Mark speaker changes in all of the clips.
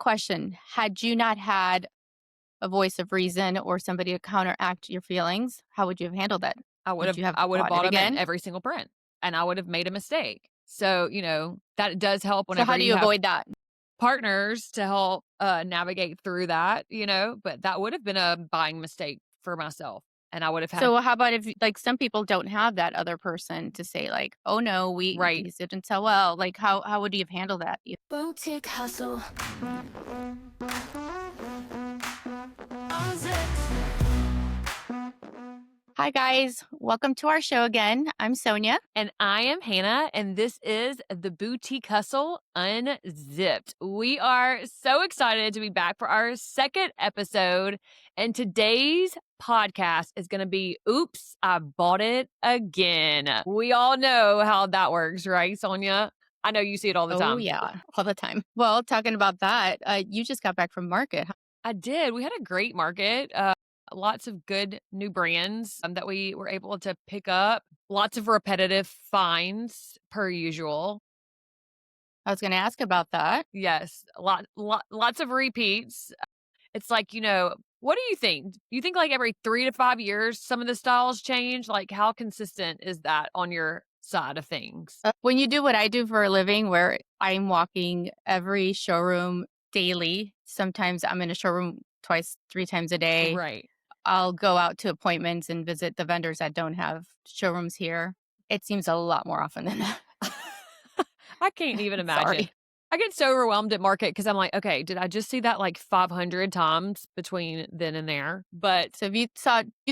Speaker 1: question, had you not had a voice of reason or somebody to counteract your feelings, how would you have handled that? Would you have
Speaker 2: I would have
Speaker 1: bought it
Speaker 2: bought them in
Speaker 1: again?
Speaker 2: every single print, and I would have made a mistake. So, that does help
Speaker 1: So
Speaker 2: whenever
Speaker 1: how do
Speaker 2: you
Speaker 1: you
Speaker 2: have
Speaker 1: avoid that?
Speaker 2: partners to help, navigate through that, but that would have been a buying mistake for myself, and I would have had.
Speaker 1: So how about if like some people don't have that other person to say like, "Oh no, we
Speaker 2: Right.
Speaker 1: these didn't sell well." Like how would you have handled that?
Speaker 3: Boutique hustle. Unzipped.
Speaker 1: Hi guys, welcome to our show again. I'm Sonia.
Speaker 2: And I am Hanna, and this is the Boutique Hustle Unzipped. We are so excited to be back for our second episode, and today's podcast is going to be Oops, I Bought It Again. We all know how that works, right, Sonia? I know you see it all the
Speaker 1: Oh
Speaker 2: time.
Speaker 1: yeah, all the time. Well, talking about that, you just got back from market.
Speaker 2: I did. We had a great market. Lots of good new brands that we were able to pick up. Lots of repetitive finds per usual.
Speaker 1: I was going to ask about that.
Speaker 2: Yes, lots of repeats. It's like, what do you think? Do you think like every 3 to 5 years some of the styles change? Like how consistent is that on your side of things?
Speaker 1: When you do what I do for a living, where I'm walking every showroom daily, sometimes I'm in a showroom twice, 3 times a day.
Speaker 2: Right.
Speaker 1: I'll go out to appointments and visit the vendors that don't have showrooms here. It seems a lot more often than that.
Speaker 2: I can't even imagine.
Speaker 1: Sorry.
Speaker 2: I get so overwhelmed at market because I'm like, okay, did I just see that like 500 times between then and there? But
Speaker 1: So if you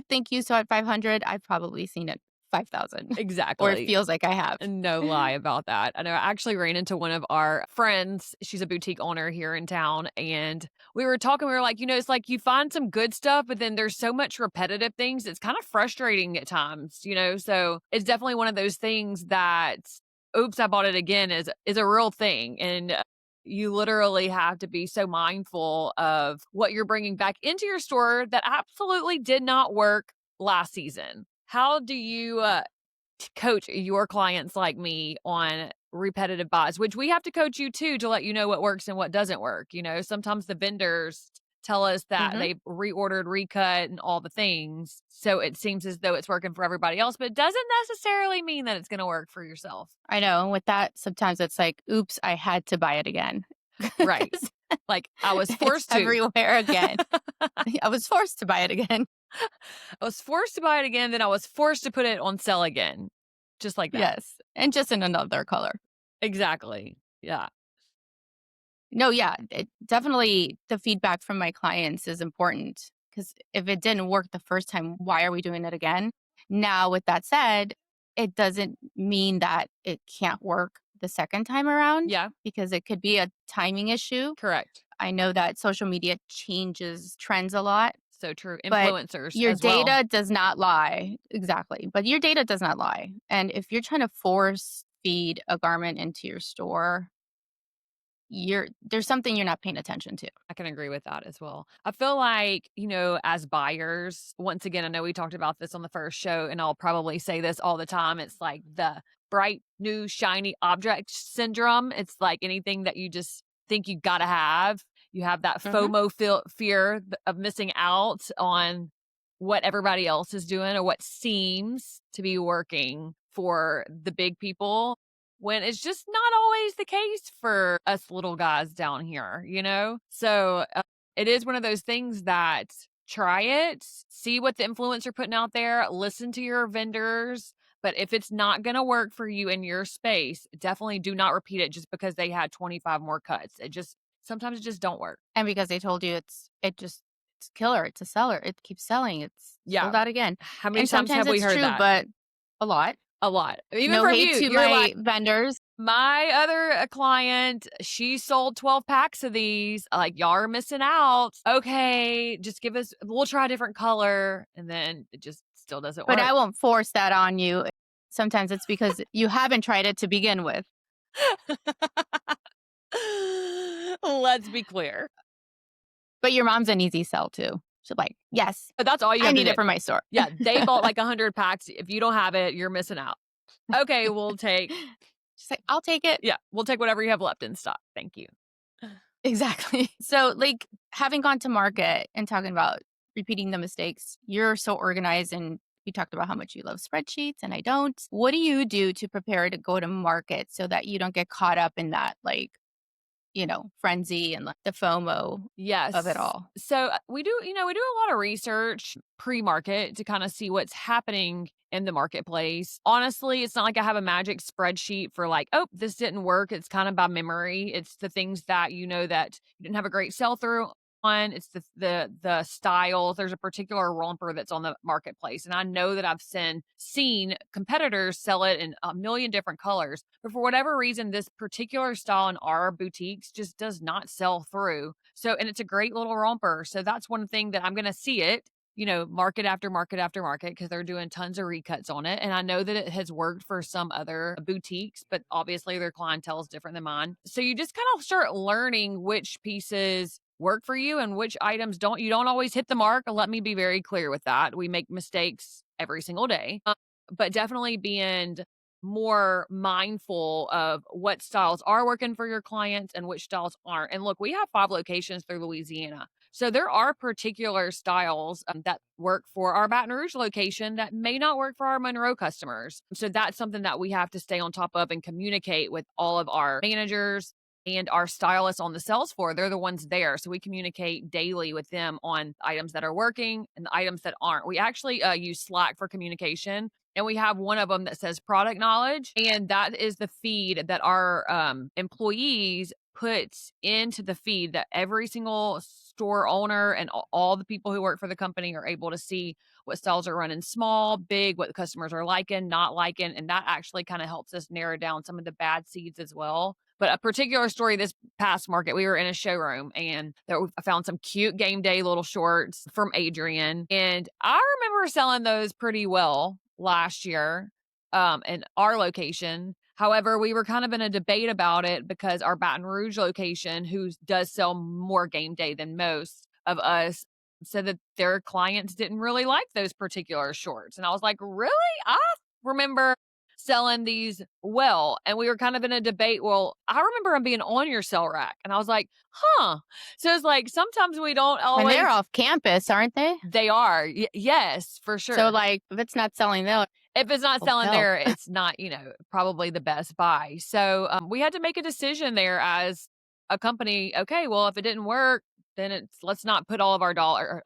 Speaker 1: think you saw it 500, I've probably seen it 5,000.
Speaker 2: exactly.
Speaker 1: Or it feels like I have.
Speaker 2: No lie about that. I know I actually ran into one of our friends. She's a boutique owner here in town. And we were talking, we were like, it's like you find some good stuff, but then there's so much repetitive things. It's kind of frustrating at times, So it's definitely one of those things that, oops, I bought it again is a real thing. And you literally have to be so mindful of what you're bringing back into your store that absolutely did not work last season. How do you coach your clients like me on repetitive buys, which we have to coach you too to let you know what works and what doesn't work? Sometimes the vendors tell us that they've reordered, recut, and all the things. So it seems as though it's working for everybody else, but it doesn't necessarily mean that it's going to work for yourself.
Speaker 1: I know. And with that, sometimes it's like, oops, I had to buy it again.
Speaker 2: Right. Like I was forced to.
Speaker 1: Everywhere again. I was forced to buy it again.
Speaker 2: I was forced to buy it again, then I was forced to put it on sale again. Just like that.
Speaker 1: Yes. And just in another color.
Speaker 2: Exactly. Yeah.
Speaker 1: No, yeah. Definitely the feedback from my clients is important because if it didn't work the first time, why are we doing it again? Now, with that said, it doesn't mean that it can't work the second time around.
Speaker 2: Yeah.
Speaker 1: Because it could be a timing issue.
Speaker 2: Correct.
Speaker 1: I know that social media changes trends a lot.
Speaker 2: So true.
Speaker 1: But
Speaker 2: Influencers.
Speaker 1: your
Speaker 2: as well.
Speaker 1: data does not lie. Exactly. But your data does not lie. And if you're trying to force feed a garment into your store, there's something you're not paying attention to.
Speaker 2: I can agree with that as well. I feel like, as buyers, once again, I know we talked about this on the first show, and I'll probably say this all the time. It's like the bright, new, shiny object syndrome. It's like anything that you just think you got to have. You have that FOMO fear of missing out on what everybody else is doing or what seems to be working for the big people, when it's just not always the case for us little guys down here, So it is one of those things that try it, see what the influencer putting out there, listen to your vendors. But if it's not going to work for you in your space, definitely do not repeat it just because they had 25 more cuts. Sometimes it just don't work.
Speaker 1: And because they told you it's killer, it's a seller, it keeps selling, it's sold out again.
Speaker 2: How many
Speaker 1: And
Speaker 2: times
Speaker 1: sometimes
Speaker 2: have we
Speaker 1: it's
Speaker 2: heard
Speaker 1: true,
Speaker 2: that?
Speaker 1: but a lot.
Speaker 2: A lot. Even
Speaker 1: No
Speaker 2: from
Speaker 1: hate
Speaker 2: you.
Speaker 1: to
Speaker 2: You're
Speaker 1: my
Speaker 2: like,
Speaker 1: vendors.
Speaker 2: my other client, she sold 12 packs of these. Like, y'all are missing out. Okay, just we'll try a different color. And then it just still doesn't work.
Speaker 1: But I won't force that on you. Sometimes it's because you haven't tried it to begin with.
Speaker 2: Let's be clear.
Speaker 1: But your mom's an easy sell too. She's like, yes,
Speaker 2: But that's all you
Speaker 1: I
Speaker 2: have
Speaker 1: need
Speaker 2: to do.
Speaker 1: it for my store.
Speaker 2: Yeah, they bought like 100 packs. If you don't have it, you're missing out. Okay, we'll take.
Speaker 1: She's like, I'll take it.
Speaker 2: Yeah, we'll take whatever you have left in stock. Thank you.
Speaker 1: Exactly. So, like, having gone to market and talking about repeating the mistakes, you're so organized and you talked about how much you love spreadsheets and I don't. What do you do to prepare to go to market so that you don't get caught up in that, like, frenzy and like the FOMO of it
Speaker 2: Yes.
Speaker 1: all?
Speaker 2: So we do a lot of research pre-market to kind of see what's happening in the marketplace. Honestly, it's not like I have a magic spreadsheet for like, oh, this didn't work. It's kind of by memory. It's the things that you know that you didn't have a great sell through on. It's the styles. There's a particular romper that's on the marketplace. And I know that I've seen competitors sell it in a million different colors. But for whatever reason, this particular style in our boutiques just does not sell through. So, and it's a great little romper. So that's one thing that I'm going to see it, market after market after market because they're doing tons of recuts on it. And I know that it has worked for some other boutiques, but obviously their clientele is different than mine. So you just kind of start learning which pieces work for you and which items don't. You don't always hit the mark. Let me be very clear with that. We make mistakes every single day. But definitely being more mindful of what styles are working for your clients and which styles aren't. And look, we have 5 locations through Louisiana. So there are particular styles that work for our Baton Rouge location that may not work for our Monroe customers. So that's something that we have to stay on top of and communicate with all of our managers and our stylists on the sales floor. They're the ones there. So we communicate daily with them on items that are working and the items that aren't. We actually use Slack for communication. And we have one of them that says product knowledge. And that is the feed that our employees put into the feed that every single store owner and all the people who work for the company are able to see what styles are running small, big, what the customers are liking, not liking. And that actually kind of helps us narrow down some of the bad seeds as well. But a particular story this past market, we were in a showroom and I found some cute game day little shorts from Adrian. And I remember selling those pretty well last year in our location. However, we were kind of in a debate about it because our Baton Rouge location, who does sell more game day than most of us, said that their clients didn't really like those particular shorts. And I was like, really? I remember selling these well. And we were kind of in a debate. Well, I remember them being on your sell rack. And I was like, huh. So it's like sometimes we don't
Speaker 1: And
Speaker 2: always.
Speaker 1: they're off campus, aren't they?
Speaker 2: They are. Yes, for sure.
Speaker 1: So, like, if it's not selling there,
Speaker 2: If it's not
Speaker 1: will
Speaker 2: selling
Speaker 1: sell.
Speaker 2: there, it's not, probably the best buy. So we had to make a decision there as a company. Okay, well, if it didn't work, then let's not put all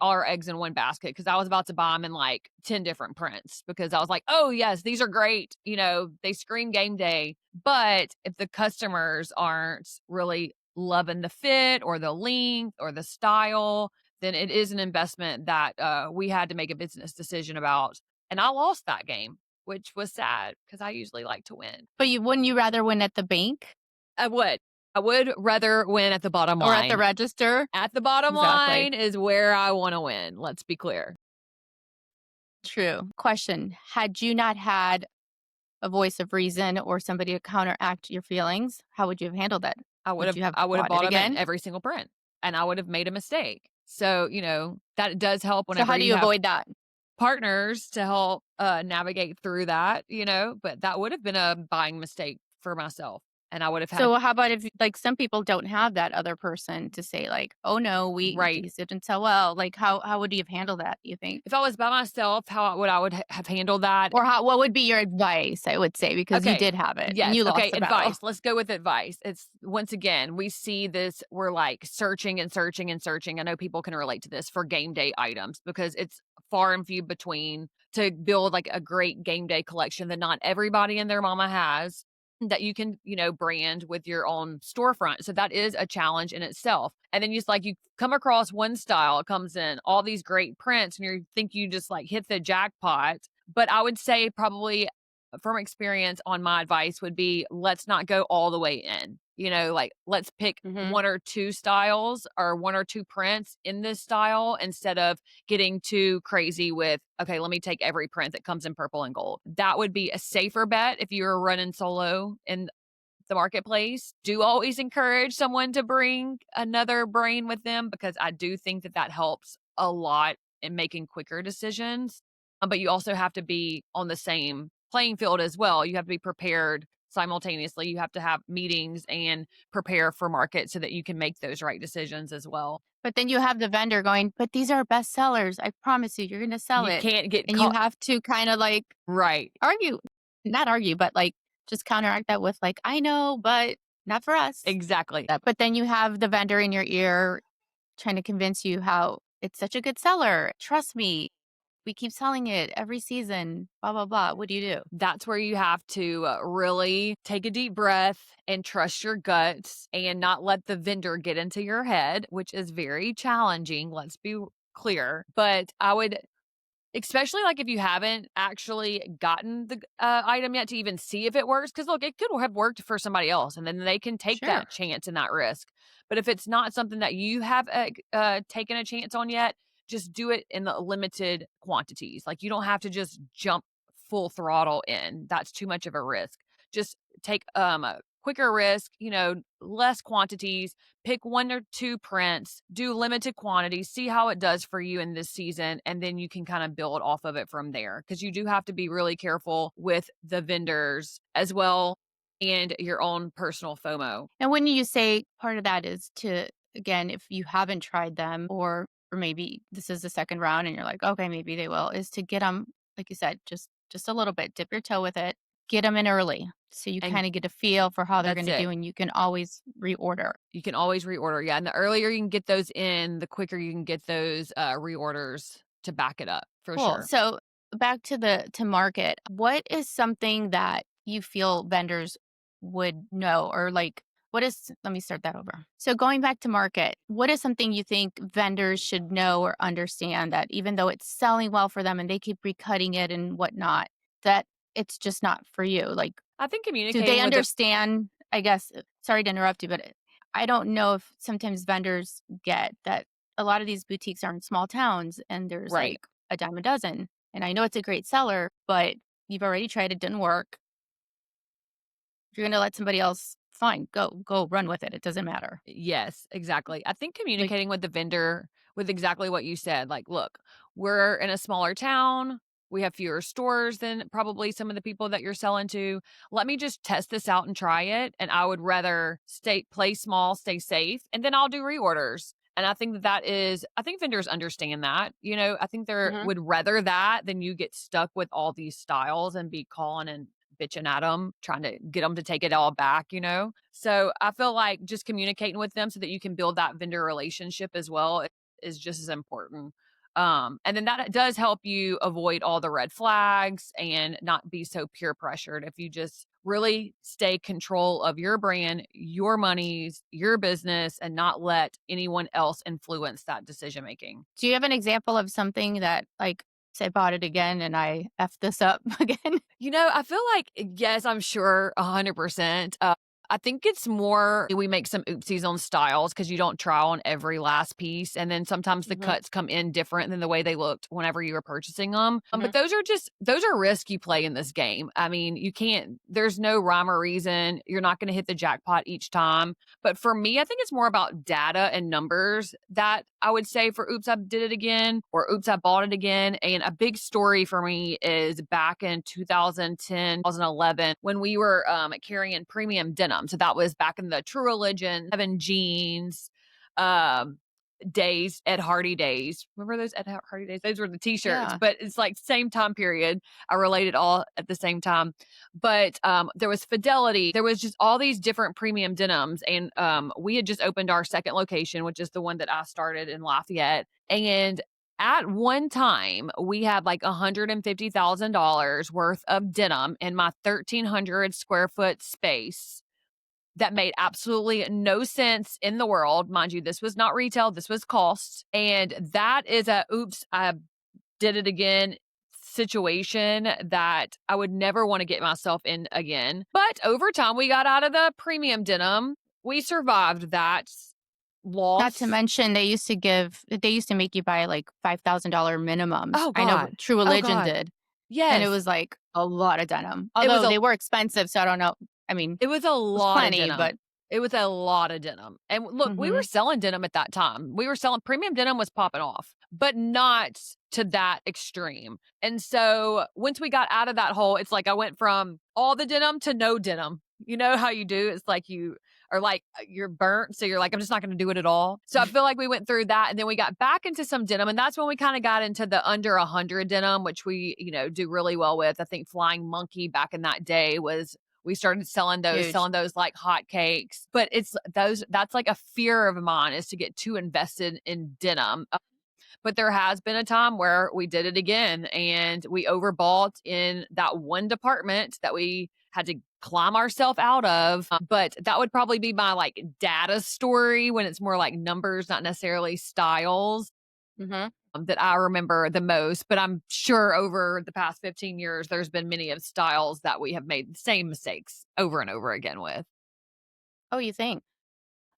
Speaker 2: our eggs in one basket because I was about to buy them in like 10 different prints because I was like, oh yes, these are great. They scream game day. But if the customers aren't really loving the fit or the length or the style, then it is an investment that we had to make a business decision about. And I lost that game, which was sad because I usually like to win.
Speaker 1: But wouldn't you rather win at the bank
Speaker 2: I would. I would rather win at the bottom
Speaker 1: or
Speaker 2: line.
Speaker 1: at the register?
Speaker 2: At the bottom
Speaker 1: Exactly.
Speaker 2: line is where I want to win. Let's be clear.
Speaker 1: True. Question. Had you not had a voice of reason or somebody to counteract your feelings, how would you have handled that?
Speaker 2: I would
Speaker 1: Would
Speaker 2: have
Speaker 1: you have
Speaker 2: I would have
Speaker 1: bought
Speaker 2: bought
Speaker 1: it
Speaker 2: them in
Speaker 1: again?
Speaker 2: every single print and I would have made a mistake. So, that does help
Speaker 1: So
Speaker 2: whenever
Speaker 1: how do you
Speaker 2: have
Speaker 1: avoid that?
Speaker 2: partners to help navigate through that, but that would have been a buying mistake for myself. And I would have had.
Speaker 1: So how about if like some people don't have that other person to say like, oh no,
Speaker 2: Right.
Speaker 1: these didn't sell well. Like how would you have handled that, do you think?
Speaker 2: If I was by myself, how would I would have handled that?
Speaker 1: Or what would be your advice, I would say, because you
Speaker 2: Okay.
Speaker 1: did have it and
Speaker 2: Yes.
Speaker 1: you
Speaker 2: Okay.
Speaker 1: lost the battle.
Speaker 2: Advice. Let's go with advice. It's once again, we see this, we're like searching and searching and searching. I know people can relate to this for game day items because it's far and few between to build like a great game day collection that not everybody and their mama has that you can, brand with your own storefront. So that is a challenge in itself. And then you come across one style, it comes in all these great prints and you think you just like hit the jackpot. But I would say probably from experience on my advice would be let's not go all the way in. Like let's pick one or two styles or one or two prints in this style instead of getting too crazy with, okay, let me take every print that comes in purple and gold. That would be a safer bet if you're running solo in the marketplace. Do always encourage someone to bring another brain with them because I do think that helps a lot in making quicker decisions. But you also have to be on the same playing field as well. You have to be prepared simultaneously. You have to have meetings and prepare for market so that you can make those right decisions as well.
Speaker 1: But then you have the vendor going, "But these are best sellers. I promise you, you're gonna sell
Speaker 2: You
Speaker 1: it."
Speaker 2: can't get
Speaker 1: And you
Speaker 2: caught.
Speaker 1: have to kinda, like,
Speaker 2: Right.
Speaker 1: argue not argue, but, like, just counteract that with, like, "I know, but not for us."
Speaker 2: Exactly.
Speaker 1: But then you have the vendor in your ear trying to convince you how it's such a good seller. "Trust me, we keep selling it every season, blah, blah, blah." What do you do?
Speaker 2: That's where you have to really take a deep breath and trust your guts and not let the vendor get into your head, which is very challenging. Let's be clear. But I would, especially like if you haven't actually gotten the item yet to even see if it works. Because look, it could have worked for somebody else and then they can take
Speaker 1: Sure.
Speaker 2: that chance and that risk. But if it's not something that you have taken a chance on yet, just do it in the limited quantities. Like you don't have to just jump full throttle in. That's too much of a risk. Just take a quicker risk, less quantities, pick 1 or 2 prints, do limited quantities, see how it does for you in this season, and then you can kind of build off of it from there. Because you do have to be really careful with the vendors as well and your own personal FOMO.
Speaker 1: And when you say part of that is to, again, if you haven't tried them or maybe this is the second round and you're like, "Okay, maybe they will," is to get them, like you said, just a little bit, dip your toe with it, get them in early so you
Speaker 2: And
Speaker 1: kinda get a feel for how they're
Speaker 2: that's
Speaker 1: gonna
Speaker 2: it.
Speaker 1: do, and you can always reorder.
Speaker 2: You can always reorder. Yeah. And the earlier you can get those in, the quicker you can get those reorders to back it up for
Speaker 1: Cool.
Speaker 2: sure.
Speaker 1: So back to the to market, what is something that you feel vendors would know or like what is let me start that over. So going back to market, what is something you think vendors should know or understand that even though it's selling well for them and they keep recutting it and whatnot, that it's just not for you? Like,
Speaker 2: I think
Speaker 1: do they
Speaker 2: communicating with the
Speaker 1: understand? I guess, sorry to interrupt you, but I don't know if sometimes vendors get that a lot of these boutiques are in small towns and there's
Speaker 2: right.
Speaker 1: like a dime a dozen. And I know it's a great seller, but you've already tried it, didn't work. If you're going to let somebody else, fine, go run with it. It doesn't matter.
Speaker 2: Yes, exactly. I think
Speaker 1: Like,
Speaker 2: communicating with the vendor with exactly what you said, like, look, we're in a smaller town. We have fewer stores than probably some of the people that you're selling to. Let me just test this out and try it. And I would rather play small, stay safe, and then I'll do reorders. And I think I think vendors understand that. I think they
Speaker 1: mhm.
Speaker 2: would rather that than you get stuck with all these styles and be calling and bitching at them, trying to get them to take it all back. So I feel like just communicating with them so that you can build that vendor relationship as well is just as important. And then that does help you avoid all the red flags and not be so peer pressured if you just really stay control of your brand, your monies, your business, and not let anyone else influence that decision making.
Speaker 1: Do you have an example of something that, like, say, I bought it again and I effed this up again?
Speaker 2: I feel like, yes, I'm sure 100%. I think it's more we make some oopsies on styles because you don't try on every last piece. And then sometimes the
Speaker 1: Mhm,
Speaker 2: cuts come in different than the way they looked whenever you were purchasing them. But
Speaker 1: mhm.
Speaker 2: those are risks you play in this game. I mean, you can't, there's no rhyme or reason. You're not going to hit the jackpot each time. But for me, I think it's more about data and numbers that I would say for Oops, I Did It Again or Oops, I Bought It Again. And a big story for me is back in 2010, 2011, when we were carrying premium denim. So that was back in the True Religion, Seven Jeans, um, days, Ed Hardy days. Remember those Ed Hardy days? Those were the t-shirts,
Speaker 1: Yeah.
Speaker 2: but it's like same time period. I related all at the same time. But there was Fidelity. There was just all these different premium denims. And we had just opened our second location, which is the one that I started in Lafayette. And at one time, we had like $150,000 worth of denim in my 1,300 square foot space that made absolutely no sense in the world. Mind you, this was not retail, this was cost. And that is a oops, I did it again situation that I would never want to get myself in again. But over time, we got out of the premium denim. We survived that
Speaker 1: Not to
Speaker 2: loss.
Speaker 1: mention they used to make you buy, like, $5,000 minimums.
Speaker 2: Oh,
Speaker 1: I know
Speaker 2: God.
Speaker 1: True
Speaker 2: Oh,
Speaker 1: Religion
Speaker 2: God.
Speaker 1: did, and it
Speaker 2: Yes.
Speaker 1: was, like, a lot of denim.
Speaker 2: It was
Speaker 1: Although
Speaker 2: a
Speaker 1: they were expensive, so I don't know. I mean, it
Speaker 2: it was a
Speaker 1: was
Speaker 2: lot of
Speaker 1: plenty, but
Speaker 2: denim. It was a lot of denim. And look, we were
Speaker 1: Mhm.
Speaker 2: selling denim at that time. We were selling premium denim was popping off, but not to that extreme. And so once we got out of that hole, it's like I went from all the denim to no denim. You know how you do? It's like you are like you're burnt. So you're like, I'm just not going to do it at all. So I feel like we went through that and then we got back into some denim. And that's when we kind of got into the under 100 denim, which we, do really well with. I think Flying Monkey back in that day was we started
Speaker 1: Huge.
Speaker 2: selling those like hotcakes. But it's that's like a fear of mine is to get too invested in denim. But there has been a time where we did it again and we overbought in that one department that we had to climb ourselves out of. But that would probably be my like data story when it's more like numbers, not necessarily styles
Speaker 1: Mhm.
Speaker 2: that I remember the most, but I'm sure over the past 15 years, there's been many of styles that we have made the same mistakes over and over again with.
Speaker 1: Oh, you think?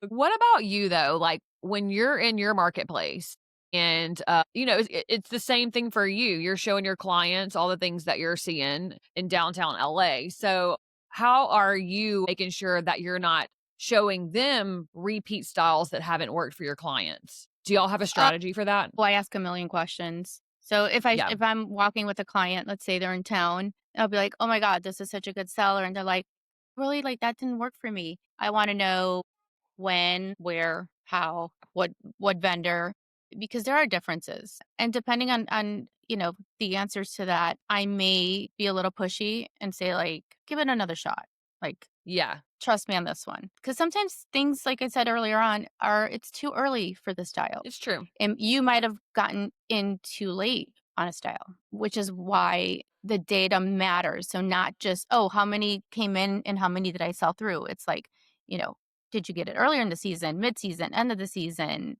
Speaker 2: What about you though? Like when you're in your marketplace and, it's the same thing for you. You're showing your clients all the things that you're seeing in downtown LA. So how are you making sure that you're not showing them repeat styles that haven't worked for your clients? Do y'all have a
Speaker 1: Uh,
Speaker 2: strategy for that?
Speaker 1: well, I ask a million questions. So
Speaker 2: Yeah.
Speaker 1: if I'm walking with a client, let's say they're in town, I'll be like, "Oh my god, this is such a good seller," and they're like, "Really? Like that didn't work for me." I want to know when, where, how, what vendor, because there are differences. And depending on, the answers to that, I may be a little pushy and say like, "Give it another shot." Like,
Speaker 2: Yeah.
Speaker 1: trust me on this one. Because sometimes things, like I said earlier on, it's too early for the style.
Speaker 2: It's true.
Speaker 1: And you might have gotten in too late on a style, which is why the data matters. So not just, oh, how many came in and how many did I sell through? It's like, you know, did you get it earlier in the season, mid season, end of the season?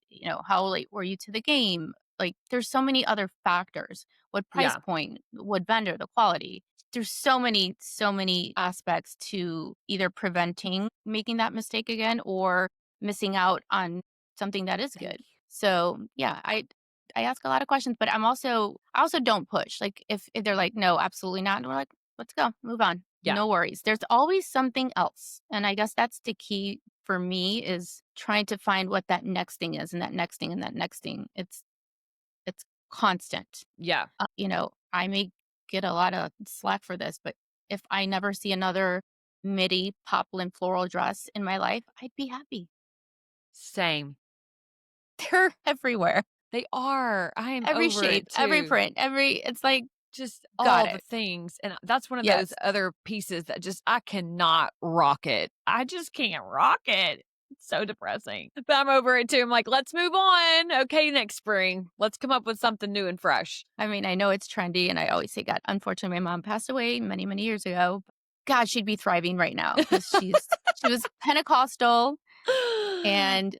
Speaker 1: How late were you to the game? Like there's so many other factors. What price
Speaker 2: Yeah.
Speaker 1: point, what vendor, the quality. There's so many aspects to either preventing making that mistake again or missing out on something that is
Speaker 3: Thank
Speaker 1: good.
Speaker 3: you.
Speaker 1: So, yeah, I ask a lot of questions, but I also don't push. Like if they're like, "No, absolutely not." And we're like, "Let's go. Move on.
Speaker 2: Yeah.
Speaker 1: No worries." There's always something else. And I guess that's the key for me is trying to find what that next thing is and that next thing and that next thing. It's constant.
Speaker 2: Yeah.
Speaker 1: I may get a lot of slack for this, but if I never see another midi poplin floral dress in my life, I'd be happy.
Speaker 2: Same.
Speaker 1: They're everywhere.
Speaker 2: They are. I am
Speaker 1: Every
Speaker 2: over
Speaker 1: shape,
Speaker 2: it
Speaker 1: every
Speaker 2: too.
Speaker 1: print, it's like,
Speaker 2: Just
Speaker 1: got
Speaker 2: all the
Speaker 1: it.
Speaker 2: things. And that's one of those
Speaker 1: Yes.
Speaker 2: other pieces that just I cannot rock it. I just can't rock it. It's so depressing. But I'm over it too. I'm like, let's move on. Okay, next spring. Let's come up with something new and fresh.
Speaker 1: I mean, I know it's trendy and I always say God. Unfortunately, my mom passed away many, many years ago. God, she'd be thriving right now because she was Pentecostal and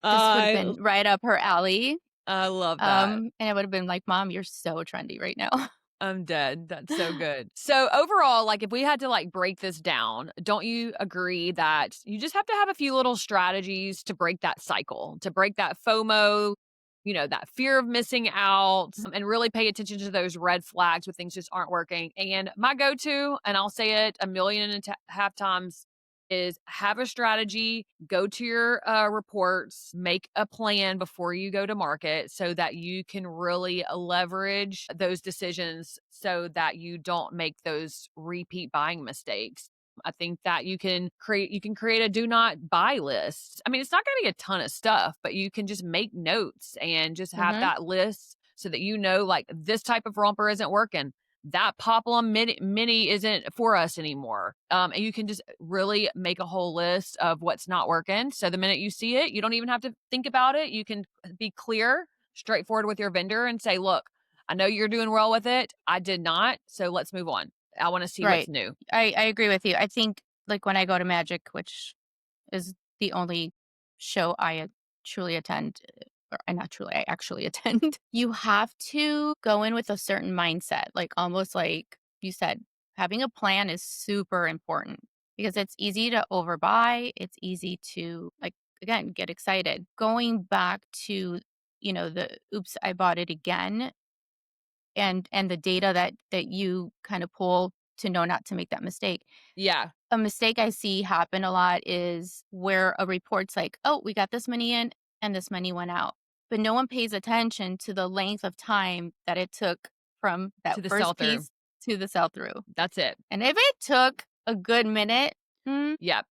Speaker 1: this would have
Speaker 2: I
Speaker 1: been right up her alley.
Speaker 2: I love that.
Speaker 1: And I would have been like, "Mom, you're so trendy right now."
Speaker 2: I'm dead. That's so good. So overall, like if we had to like break this down, don't you agree that you just have to have a few little strategies to break that cycle, to break that FOMO, that fear of missing out, and really pay attention to those red flags when things just aren't working. And my go-to, and I'll say it a million and a half times, is have a strategy, go to your reports, make a plan before you go to market so that you can really leverage those decisions so that you don't make those repeat buying mistakes. I think that you can create a do not buy list. I mean, it's not going to be a ton of stuff, but you can just make notes and just have
Speaker 1: Mhm.
Speaker 2: that list so that like this type of romper isn't working, that Poplum mini isn't for us anymore. And you can just really make a whole list of what's not working. So the minute you see it, you don't even have to think about it. You can be clear, straightforward with your vendor and say, look, I know you're doing well with it. I did not. So let's move on. I want to see what's
Speaker 1: Right.
Speaker 2: new.
Speaker 1: I agree with you. I think, like, when I go to Magic, which is the only show I truly attend, or not truly, I actually attend, you have to go in with a certain mindset, like, almost like you said, having a plan is super important because it's easy to overbuy. It's easy to, like, again, get excited. Going back to, the oops, I bought it again and the data that you kind of pull to know not to make that mistake.
Speaker 2: Yeah.
Speaker 1: A mistake I see happen a lot is where a report's like, "Oh, we got this money in and this money went out." But no one pays attention to the length of time that it took from
Speaker 2: To
Speaker 1: that
Speaker 2: the
Speaker 1: first
Speaker 2: sell-through.
Speaker 1: piece to the sell-through.
Speaker 2: That's it.
Speaker 1: And if it took a good minute,
Speaker 2: Yep.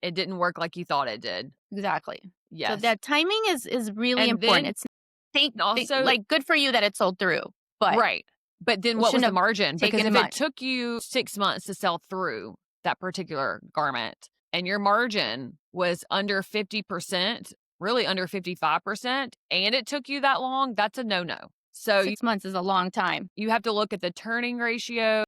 Speaker 2: It didn't work like you thought it did.
Speaker 1: exactly. So
Speaker 2: Yes.
Speaker 1: that timing is really
Speaker 2: And
Speaker 1: important.
Speaker 2: then
Speaker 1: It's think
Speaker 2: also
Speaker 1: like, good for you that it sold through, but
Speaker 2: right. But then
Speaker 1: it
Speaker 2: what was
Speaker 1: shouldn't
Speaker 2: the
Speaker 1: have
Speaker 2: margin? Because
Speaker 1: taken
Speaker 2: if it
Speaker 1: much.
Speaker 2: took you 6 months to sell through that particular garment and your margin was under 50%, really under 55%, and it took you that long, that's a no-no. So
Speaker 1: 6 months is a long time.
Speaker 2: you have to look at the turning ratio,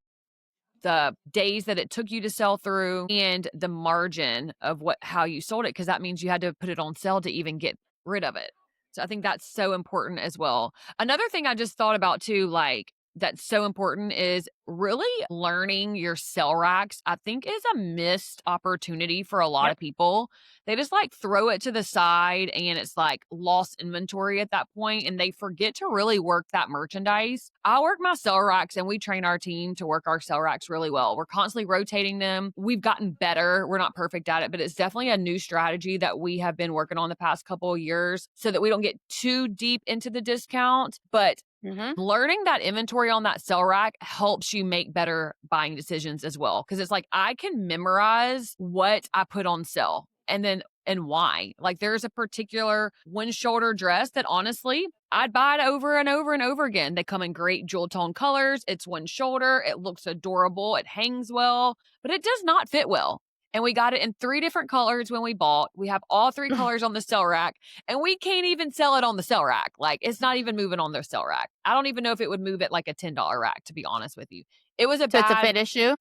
Speaker 2: the days that it took you to sell through, and the margin of how you sold it, because that means you had to put it on sale to even get rid of it. So I think that's so important as well. Another thing I just thought about too, like that's so important, is really learning your sell racks. I think is a missed opportunity for a lot
Speaker 1: Yep.
Speaker 2: of people. They just like throw it to the side and it's like lost inventory at that point, and they forget to really work that merchandise. I work my sell racks and we train our team to work our sell racks really well. We're constantly rotating them. We've gotten better. We're not perfect at it, but it's definitely a new strategy that we have been working on the past couple of years so that we don't get too deep into the discount. But
Speaker 1: Mhm.
Speaker 2: learning that inventory on that sell rack helps you make better buying decisions as well. Cause it's like I can memorize what I put on sale and why. Like there's a particular one shoulder dress that honestly I'd buy it over and over and over again. They come in great jewel tone colors. It's one shoulder. It looks adorable. It hangs well, but it does not fit well. And we got it in 3 different colors when we bought. We have all 3 colors on the sell rack, and we can't even sell it on the sell rack. Like it's not even moving on their sell rack. I don't even know if it would move at like a $10 rack, to be honest with you. It was a
Speaker 1: So it's a
Speaker 2: bad
Speaker 1: fit issue?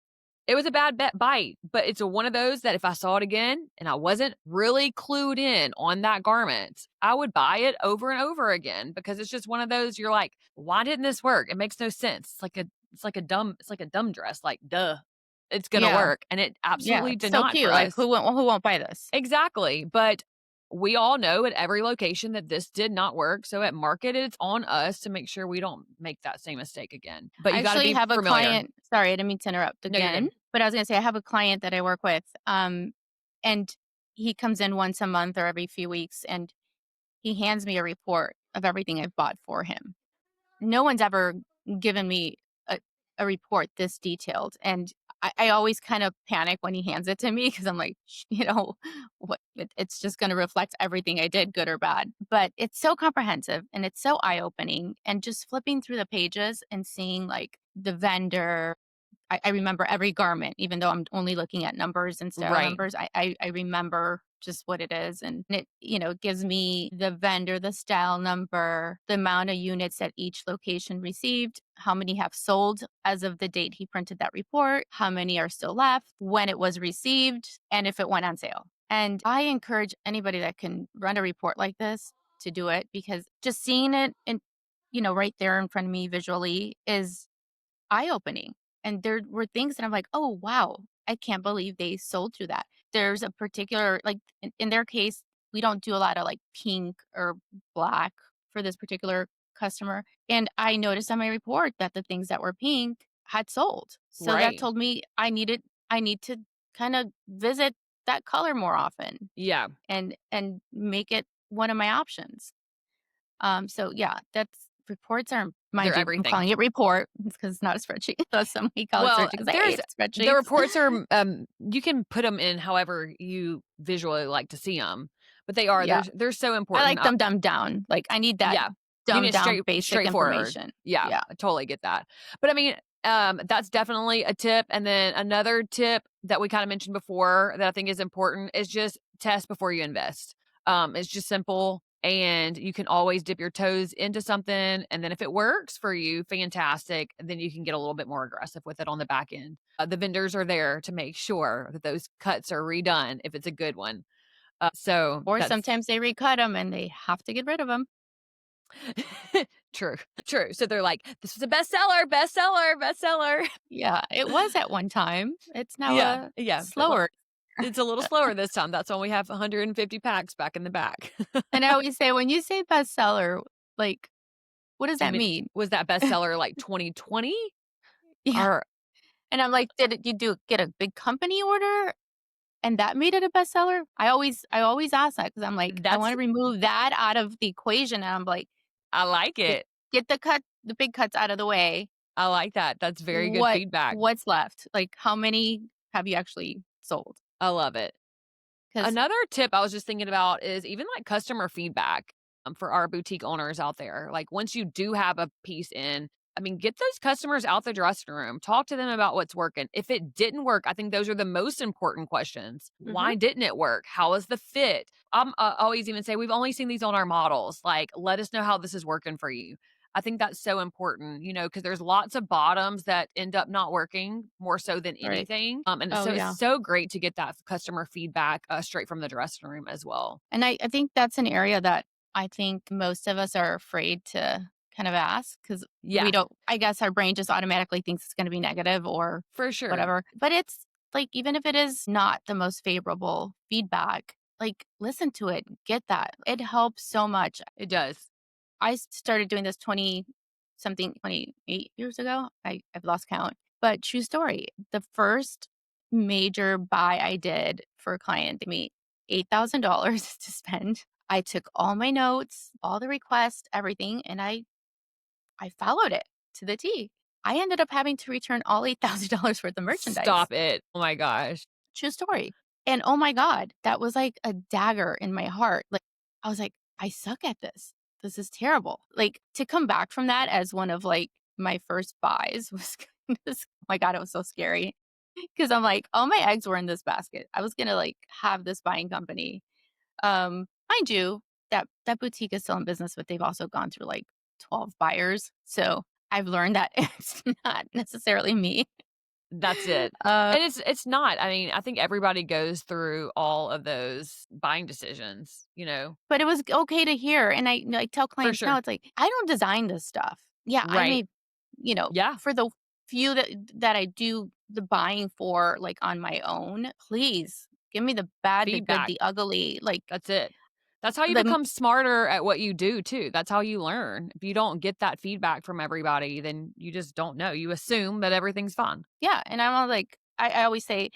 Speaker 2: it was a bad bite, but it's one of those that if I saw it again and I wasn't really clued in on that garment, I would buy it over and over again, because it's just one of those you're like, why didn't this work? It makes no sense. It's like a dumb dress. Like, duh, it's gonna
Speaker 1: Yeah.
Speaker 2: work. And it
Speaker 1: Yeah,
Speaker 2: absolutely
Speaker 1: it's
Speaker 2: did
Speaker 1: so
Speaker 2: not
Speaker 1: cute,
Speaker 2: for
Speaker 1: like,
Speaker 2: us.
Speaker 1: who won't buy this?
Speaker 2: Exactly. But we all know at every location that this did not work. So at market, it's on us to make sure we don't make that same mistake again. But
Speaker 1: I
Speaker 2: you got to
Speaker 1: actually
Speaker 2: be
Speaker 1: have a
Speaker 2: familiar.
Speaker 1: client, sorry, I didn't mean to interrupt
Speaker 2: No, you're
Speaker 1: again,
Speaker 2: good.
Speaker 1: but I was gonna say I have a client that I work with, and he comes in once a month or every few weeks, and he hands me a report of everything I've bought for him. No one's ever given me a a report this detailed, and I always kind of panic when he hands it to me because I'm like, what it's just gonna reflect everything I did, good or bad. But it's so comprehensive and it's so eye-opening, and just flipping through the pages and seeing, like, the vendor. I remember every garment, even though I'm only looking at numbers and serial
Speaker 2: Right.
Speaker 1: numbers. I remember just what it is, and it gives me the vendor, the style number, the amount of units that each location received, how many have sold as of the date he printed that report, how many are still left, when it was received, and if it went on sale. And I encourage anybody that can run a report like this to do it, because just seeing it and right there in front of me visually is eye-opening. And there were things that I'm like, "Oh, wow, I can't believe they sold through that." There's a particular, like, in their case, we don't do a lot of, like, pink or black for this particular customer, and I noticed on my report that the things that were pink had sold. So that
Speaker 2: Right.
Speaker 1: told me I need to kinda visit that color more often
Speaker 2: Yeah.
Speaker 1: and make it one of my options. So yeah, that's reports are,
Speaker 2: They're
Speaker 1: mind you, I'm
Speaker 2: everything.
Speaker 1: calling it report because it's not a spreadsheet. So somebody call it
Speaker 2: Well,
Speaker 1: spreadsheet because I
Speaker 2: there's
Speaker 1: hate
Speaker 2: the
Speaker 1: spreadsheets.
Speaker 2: reports are you can put them in however you visually like to see them, but they are
Speaker 1: Yeah,
Speaker 2: they're so
Speaker 1: I
Speaker 2: important.
Speaker 1: like them dumbed down. Like, I need that
Speaker 2: Yeah. You
Speaker 1: dumbed
Speaker 2: mean
Speaker 1: down basic
Speaker 2: straightforward.
Speaker 1: information.
Speaker 2: Yeah,
Speaker 1: Yeah.
Speaker 2: I totally get that. But I mean, that's definitely a tip. And then another tip that we kind of mentioned before that I think is important is just test before you invest. It's just simple, and you can always dip your toes into something. And then if it works for you, fantastic. Then you can get a little bit more aggressive with it on the back end. The vendors are there to make sure that those cuts are redone if it's a good one. So
Speaker 1: Or
Speaker 2: that's
Speaker 1: sometimes they recut them and they have to get rid of them.
Speaker 2: true, true. So they're like, "This was a bestseller, bestseller, bestseller."
Speaker 1: Yeah, it was at one time. It's now
Speaker 2: Yeah,
Speaker 1: a
Speaker 2: yeah. But well,
Speaker 1: slower.
Speaker 2: it's a little slower this time. That's why we have 150 packs back in the back.
Speaker 1: And I always say, when you say bestseller, like, what does
Speaker 2: I
Speaker 1: that
Speaker 2: mean,
Speaker 1: mean?
Speaker 2: was that bestseller like 2020
Speaker 1: Yeah.
Speaker 2: or
Speaker 1: And I'm like, did you get a big company order and that made it a bestseller? I always ask that because I'm like, I want
Speaker 2: That's
Speaker 1: to remove that out of the equation. And I'm like,
Speaker 2: I like
Speaker 1: get,
Speaker 2: it.
Speaker 1: get the big cuts out of the way.
Speaker 2: I like that. That's very good feedback.
Speaker 1: What's left? Like, how many have you actually sold?
Speaker 2: I love it.
Speaker 1: Because
Speaker 2: Another tip I was just thinking about is even like customer feedback for our boutique owners out there. Like once you do have a piece in, I mean, get those customers out the dressing room, talk to them about what's working. If it didn't work, I think those are the most important questions. Why didn't it work? How was the fit? I'm always even say, we've only seen these on our models. Like, let us know how this is working for you. I think that's so important, because there's lots of bottoms that end up not working more so than
Speaker 1: right.
Speaker 2: anything. And
Speaker 1: Oh
Speaker 2: so it's
Speaker 1: yeah.
Speaker 2: so great to get that customer feedback straight from the dressing room as well.
Speaker 1: And I think that's an area that I think most of us are afraid to kind of ask because we
Speaker 2: Yeah,
Speaker 1: don't, I guess our brain just automatically thinks it's going to be negative or
Speaker 2: for sure.
Speaker 1: whatever. But it's like, even if it is not the most favorable feedback, like listen to it, get that. It helps so much.
Speaker 2: It does.
Speaker 1: I started doing this 28 years ago. I've lost count. But true story, the first major buy I did for a client gave me $8,000 to spend. I took all my notes, all the requests, everything, and I followed it to the T. I ended up having to return all $8,000 worth of merchandise.
Speaker 2: Stop it. Oh my gosh.
Speaker 1: True story. And oh my God, that was like a dagger in my heart. Like, I was like, I suck at this. This is terrible. Like, to come back from that as one of like my first buys was, oh my God, it was so scary. Cause I'm like, all my eggs were in this basket. I was gonna like have this buying company. Mind you, that boutique is still in business, but they've also gone through like 12 buyers. So I've learned that it's not necessarily me.
Speaker 2: That's it.
Speaker 1: Uh,
Speaker 2: And it's not. I mean, I think everybody goes through all of those buying decisions,
Speaker 1: But it was okay to hear, and I tell
Speaker 2: for
Speaker 1: clients now,
Speaker 2: sure.
Speaker 1: it's like, I don't design this stuff. Yeah, I
Speaker 2: Right.
Speaker 1: may,
Speaker 2: Yeah.
Speaker 1: for the few that I do the buying for, like, on my own, please give me the bad, the good,
Speaker 2: Feedback.
Speaker 1: the ugly, like,
Speaker 2: That's it. That's how you
Speaker 1: the
Speaker 2: become smarter at what you do too. That's how you learn. If you don't get that feedback from everybody, then you just don't know. You assume that everything's fine.
Speaker 1: yeah, and I'm all like, I always say,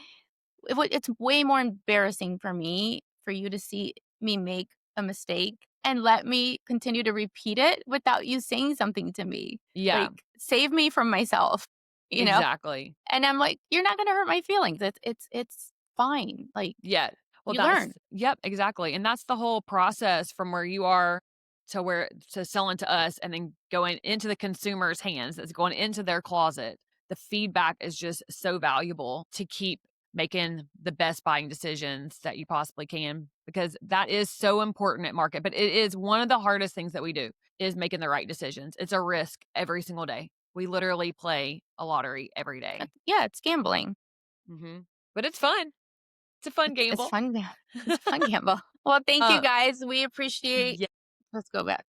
Speaker 1: it's way more embarrassing for me for you to see me make a mistake and let me continue to repeat it without you saying something to me.
Speaker 2: Yeah,
Speaker 1: Like, save me from myself, you know?
Speaker 2: exactly.
Speaker 1: And I'm like, "You're not gonna hurt my feelings. It's fine." Like,
Speaker 2: Yeah. Well,
Speaker 1: you learn.
Speaker 2: yep, exactly. And that's the whole process from where you are to selling to us and then going into the consumer's hands. That's going into their closet. The feedback is just so valuable to keep making the best buying decisions that you possibly can because that is so important at market. But it is one of the hardest things that we do is making the right decisions. It's a risk every single day. We literally play a lottery every day.
Speaker 1: Yeah, it's gambling.
Speaker 2: But it's fun. It's a fun
Speaker 1: It's
Speaker 2: gamble.
Speaker 1: fun. It's a fun gamble. Well, thank you
Speaker 2: Uh,
Speaker 1: guys. We appreciate.
Speaker 2: yeah.
Speaker 1: Let's go back.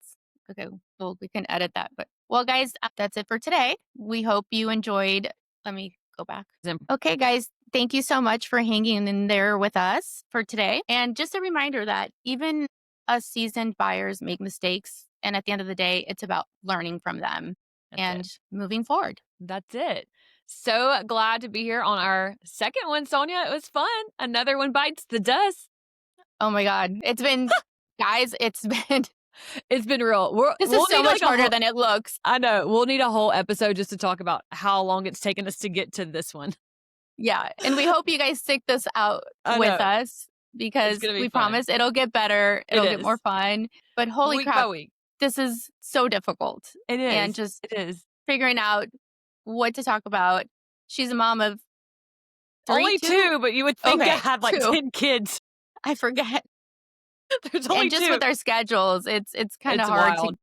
Speaker 1: Okay, well, we can edit that. But well, guys, that's it for today. We hope you enjoyed. Let me go back. Okay, guys, thank you so much for hanging in there with us for today. And just a reminder that even us seasoned buyers make mistakes. And at the end of the day, it's about learning from them
Speaker 2: That's
Speaker 1: and
Speaker 2: it.
Speaker 1: moving forward.
Speaker 2: That's it. So glad to be here on our second one, Sonia. It was fun. Another one bites the dust.
Speaker 1: Oh my God. It's been, guys,
Speaker 2: It's been real.
Speaker 1: this
Speaker 2: We'll
Speaker 1: is so
Speaker 2: need
Speaker 1: much
Speaker 2: like a
Speaker 1: harder
Speaker 2: whole,
Speaker 1: than it looks.
Speaker 2: I know. We'll need a whole episode just to talk about how long it's taken us to get to this one.
Speaker 1: Yeah. And we hope you guys stick this out
Speaker 2: I
Speaker 1: with
Speaker 2: know.
Speaker 1: us
Speaker 2: It's
Speaker 1: because
Speaker 2: going to be
Speaker 1: we
Speaker 2: fun.
Speaker 1: promise it'll get better.
Speaker 2: It
Speaker 1: It'll get more
Speaker 2: is.
Speaker 1: fun. But holy
Speaker 2: Week by
Speaker 1: crap,
Speaker 2: week.
Speaker 1: this is so difficult.
Speaker 2: It
Speaker 1: And
Speaker 2: is.
Speaker 1: just
Speaker 2: It is.
Speaker 1: figuring out what to talk about. She's a mom of three,
Speaker 2: Only
Speaker 1: two?
Speaker 2: two, but you would think I
Speaker 1: Okay,
Speaker 2: had like
Speaker 1: 2.
Speaker 2: 10 kids.
Speaker 1: I forget.
Speaker 2: There's only
Speaker 1: And just
Speaker 2: two.
Speaker 1: with our schedules, it's kind of
Speaker 2: It's
Speaker 1: hard to
Speaker 2: wild. It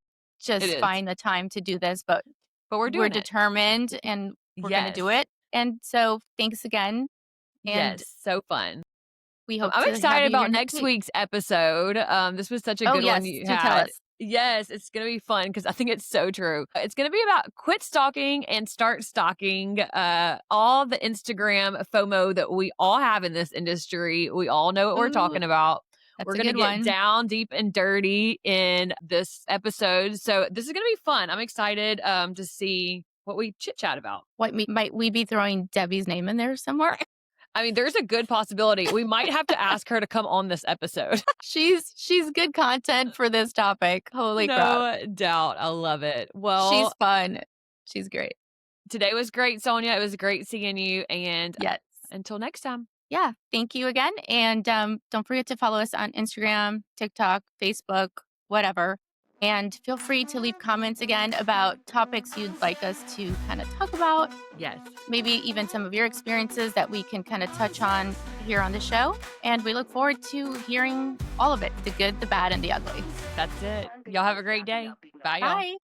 Speaker 1: just
Speaker 2: is.
Speaker 1: find the time to do this, but
Speaker 2: But we're
Speaker 1: we're
Speaker 2: doing it.
Speaker 1: determined and we're going to
Speaker 2: Yes.
Speaker 1: do it. And so thanks again. And
Speaker 2: Yes. So fun.
Speaker 1: we hope
Speaker 2: I'm
Speaker 1: to have
Speaker 2: excited
Speaker 1: you here
Speaker 2: about
Speaker 1: next
Speaker 2: next
Speaker 1: week.
Speaker 2: week's episode. This was such a
Speaker 1: Oh,
Speaker 2: good one
Speaker 1: yes.
Speaker 2: you
Speaker 1: Do tell
Speaker 2: had.
Speaker 1: us.
Speaker 2: Yes, it's going to be fun because I think it's so true. It's going to be about quit stalking and start stalking. All the Instagram FOMO that we all have in this industry. We all know what we're
Speaker 1: Ooh,
Speaker 2: talking about.
Speaker 1: that's
Speaker 2: We're
Speaker 1: a
Speaker 2: going to
Speaker 1: good
Speaker 2: get
Speaker 1: one.
Speaker 2: down deep and dirty in this episode. So this is going to be fun. I'm excited to see what we chit chat about.
Speaker 1: Might we be throwing Debbie's name in there somewhere?
Speaker 2: I mean, there's a good possibility. We might have to ask her to come on this episode.
Speaker 1: She's good content for this topic. Holy crap.
Speaker 2: No doubt. I love it. Well,
Speaker 1: She's fun. She's great.
Speaker 2: today was great, Sonia. It was great seeing you. And
Speaker 1: Yes.
Speaker 2: until next time.
Speaker 1: Yeah. Thank you again. And don't forget to follow us on Instagram, TikTok, Facebook, whatever. And feel free to leave comments again about topics you'd like us to kind of talk about.
Speaker 2: Yes.
Speaker 1: Maybe even some of your experiences that we can kind of touch on here on the show. And we look forward to hearing all of it, the good, the bad, and the ugly.
Speaker 2: That's it. Y'all have a great day. Bye, y'all.
Speaker 1: Bye.